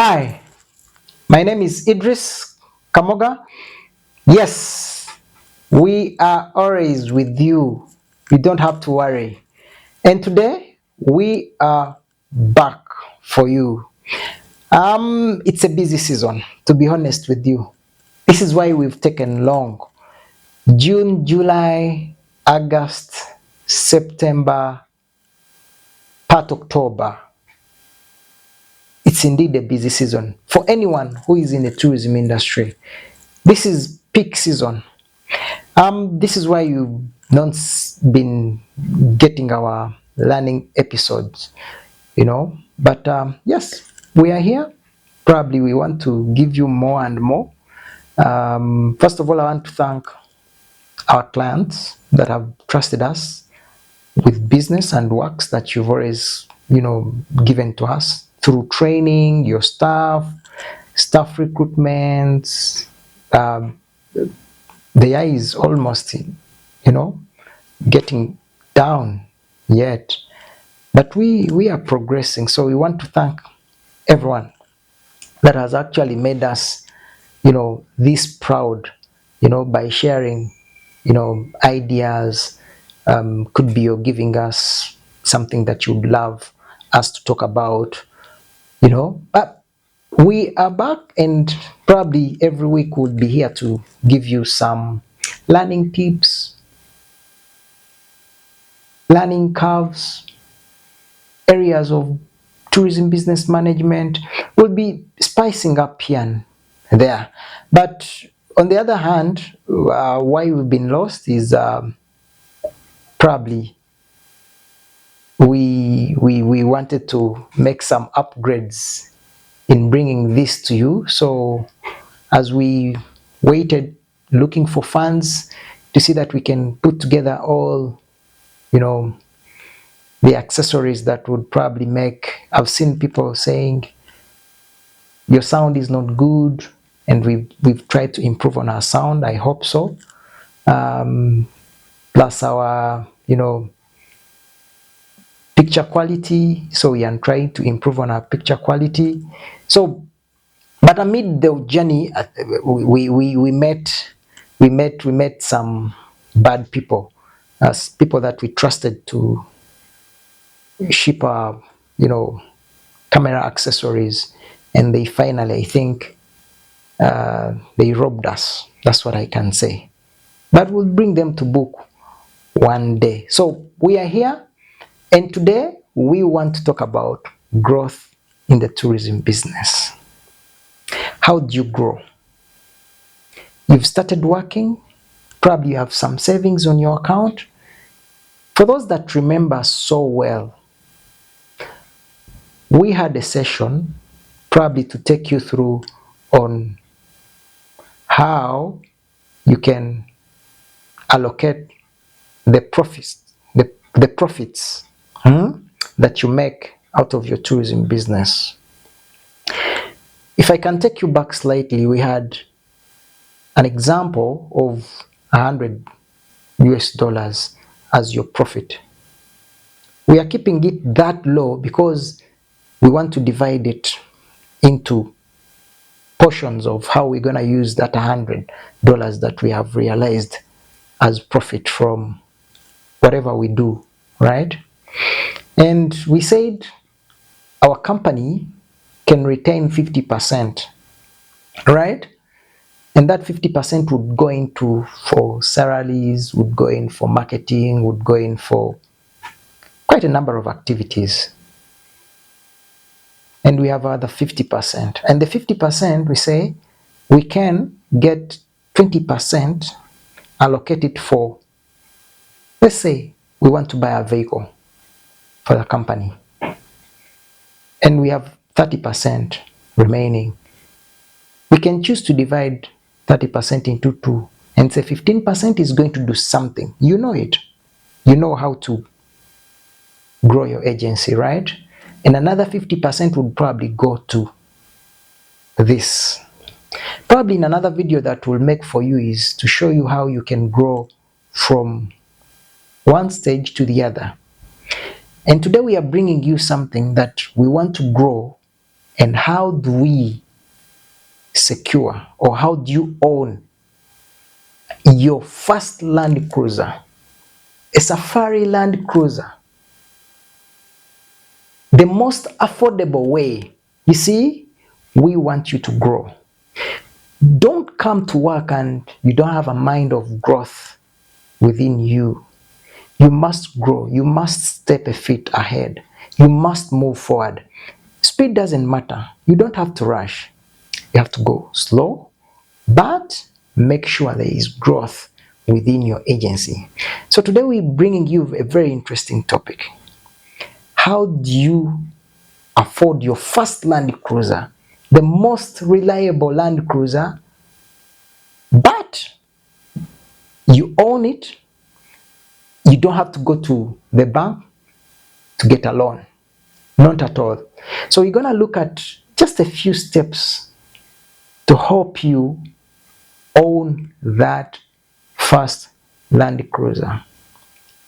Hi, my name is Idris Kamoga. Yes, we are always with you. You don't have to worry. And today we are back for you. It's a busy season, to be honest with you. This is why we've taken long. June, July, August, September, part October. It's indeed a busy season for anyone who is in the tourism industry. This is peak season. This is why you've not been getting our learning episodes, But yes, we are here. Probably we want to give you more and more. First of all, I want to thank our clients that have trusted us with business and works that you've always, given to us through training, your staff recruitment. Um, the eye is almost, getting down yet, but we are progressing. So we want to thank everyone that has actually made us, this proud, by sharing, ideas. Could be you're giving us something that you'd love us to talk about, But we are back, and probably every week we'll be here to give you some learning tips, learning curves, areas of tourism business management. Will be spicing up here and there. But on the other hand, why we've been lost is probably we wanted to make some upgrades in bringing this to you. So as we waited, looking for funds to see that we can put together all, the accessories that would probably make. I've seen people saying your sound is not good, and we've tried to improve on our sound. I hope so. Plus our, picture quality. So we are trying to improve on our picture quality. So, but amid the journey, we met some bad people, as people that we trusted to ship our, camera accessories, and they finally, I think, they robbed us. That's what I can say. But we'll bring them to book one day. So we are here, and today we want to talk about growth in the tourism business. How do you grow? You've started working, probably you have some savings on your account. For those that remember so well, we had a session probably to take you through on how you can allocate the profits, the profits that you make out of your tourism business. If I can take you back slightly, we had an example of $100 as your profit. We are keeping it that low because we want to divide it into portions of how we're going to use that $100 that we have realized as profit from whatever we do, right? And we said our company can retain 50%, right? And that 50% would go into for salaries, would go in for marketing, would go in for quite a number of activities. And we have other 50%. And the 50%, we say, we can get 20% allocated for, let's say, we want to buy a vehicle for the company. And we have 30% remaining. We can choose to divide 30% into two and say 15% is going to do something. You know it. You know how to grow your agency, right? And another 50% would probably go to this. Probably in another video that we'll make for you is to show you how you can grow from one stage to the other. And today we are bringing you something that we want to grow And how do we secure, or how do you own your first Land Cruiser, a Safari Land Cruiser? The most affordable way. You see, we want you to grow. Don't come to work and you don't have a mind of growth within you. You must grow. You must step a feet ahead. You must move forward. Speed doesn't matter. You don't have to rush. You have to go slow, but make sure there is growth within your agency. So today we're bringing you a very interesting topic. How do you afford your first Land Cruiser, the most reliable Land Cruiser, but you own it? You don't have to go to the bank to get a loan. Not at all. So we're going to look at just a few steps to help you own that first Land Cruiser.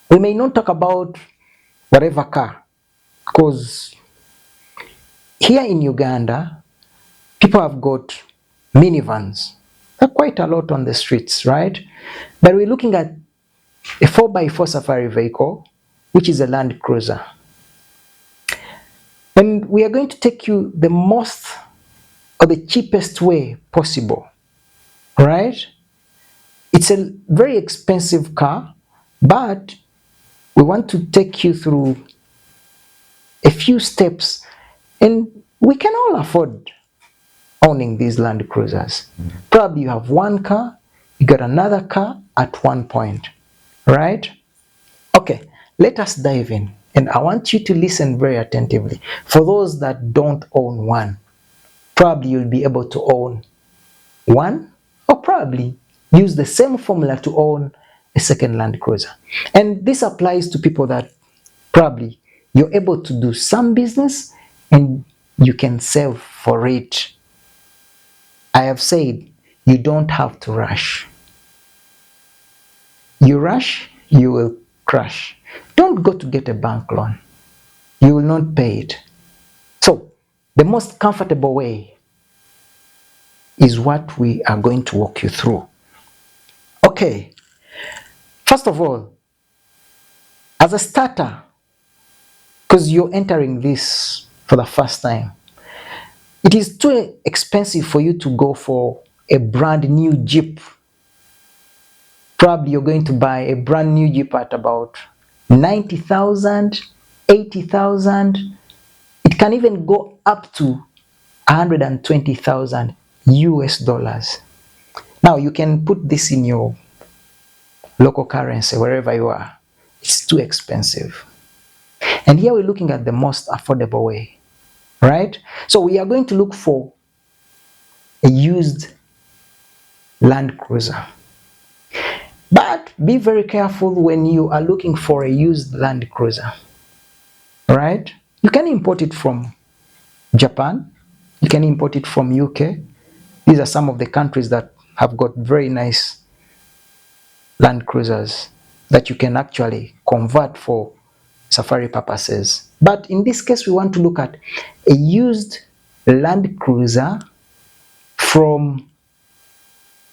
We may not talk about whatever car, because here in Uganda, people have got minivans. There are quite a lot on the streets, right? But we're looking at a 4x4 safari vehicle, which is a Land Cruiser. And we are going to take you the most or the cheapest way possible, right? It's a very expensive car, but we want to take you through a few steps, and we can all afford owning these Land Cruisers. Probably you have one car, you got another car at one point, right? Okay, let us dive in, and I want you to listen very attentively. For those that don't own one, probably you'll be able to own one, or probably use the same formula to own a second Land Cruiser. And this applies to people that probably you're able to do some business and you can save for it. I have said you don't have to rush. You rush, you will crash. Don't go to get a bank loan. You will not pay it. So the most comfortable way is what we are going to walk you through. Okay, first of all, as a starter, because you're entering this for the first time, it is too expensive for you to go for a brand new Jeep. Probably you're going to buy a brand new Jeep at about 90,000, 80,000. It can even go up to 120,000 US dollars. Now you can put this in your local currency wherever you are. It's too expensive. And here we're looking at the most affordable way, right? So we are going to look for a used Land Cruiser. But be very careful when you are looking for a used Land Cruiser, right? You can import it from Japan. You can import it from UK. These are some of the countries that have got very nice Land Cruisers that you can actually convert for safari purposes. But in this case, we want to look at a used Land Cruiser from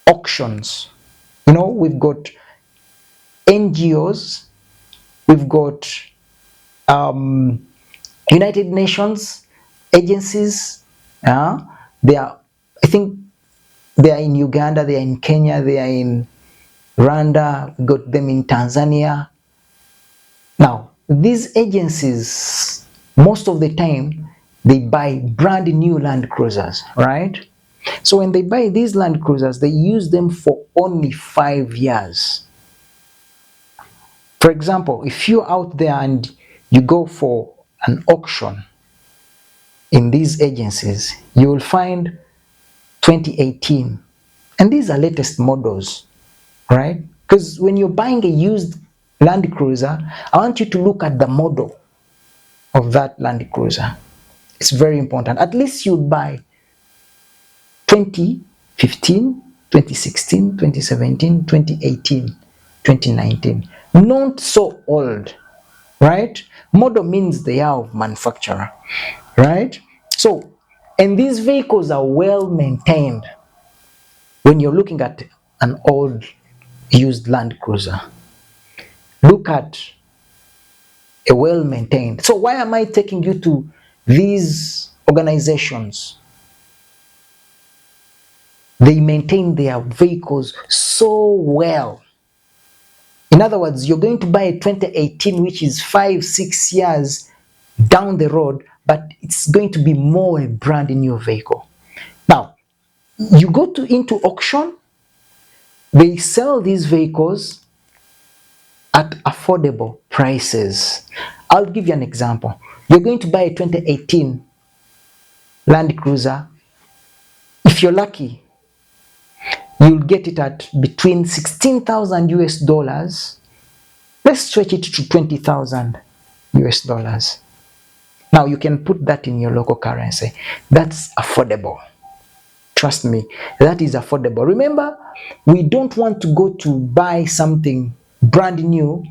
auctions. You know, we've got NGOs, we've got United Nations agencies. They are, I think, they are in Uganda, they are in Kenya, they are in Rwanda, we got them in Tanzania. Now, these agencies, most of the time, they buy brand new Land Cruisers, right? So when they buy these Land Cruisers, they use them for only 5 years. For example, if you're out there and you go for an auction in these agencies, you will find 2018. And these are latest models, right? Because when you're buying a used Land Cruiser, I want you to look at the model of that Land Cruiser. It's very important. At least you'd buy 2015, 2016, 2017, 2018, 2019. Not so old, right? Model means the year of manufacturer, right? So And these vehicles are well maintained. When you're looking at an old used Land Cruiser, look at a well maintained. So why am I taking you to these organizations? They maintain their vehicles so well. In other words, you're going to buy a 2018, which is 5-6 years down the road, but it's going to be more a brand new vehicle. Now, you go into auction, they sell these vehicles at affordable prices. I'll give you an example. You're going to buy a 2018 Land Cruiser. If you're lucky, you'll get it at between 16,000 US dollars. Let's stretch it to 20,000 US dollars. Now you can put that in your local currency. That's affordable. Trust me, that is affordable. Remember, we don't want to go to buy something brand new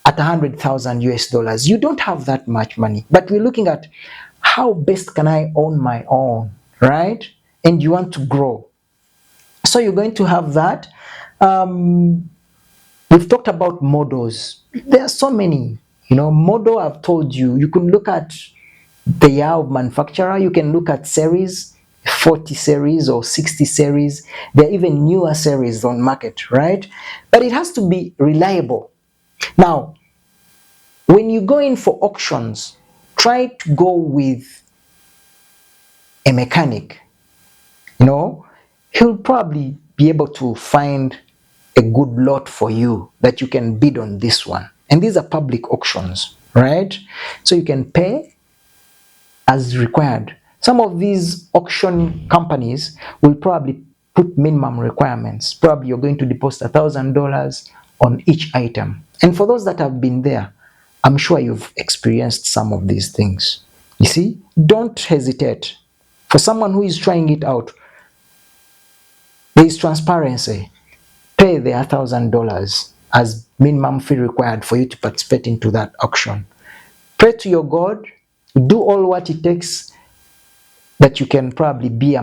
at 100,000 US dollars. You don't have that much money, but we're looking at how best can I own my own, right? And you want to grow. So you're going to have that. We've talked about models. There are so many, model. I've told you, you can look at the year of manufacturer, you can look at series, 40 series or 60 series. There are even newer series on market, right? But it has to be reliable. Now, when you go in for auctions, try to go with a mechanic. He'll probably be able to find a good lot for you that you can bid on this one. And these are public auctions, right? So you can pay as required. Some of these auction companies will probably put minimum requirements. Probably you're going to deposit $1,000 on each item. And for those that have been there, I'm sure you've experienced some of these things. You see, don't hesitate. For someone who is trying it out, there is transparency. Pay the $1,000 as minimum fee required for you to participate into that auction. Pray to your God, do all what it takes that you can probably be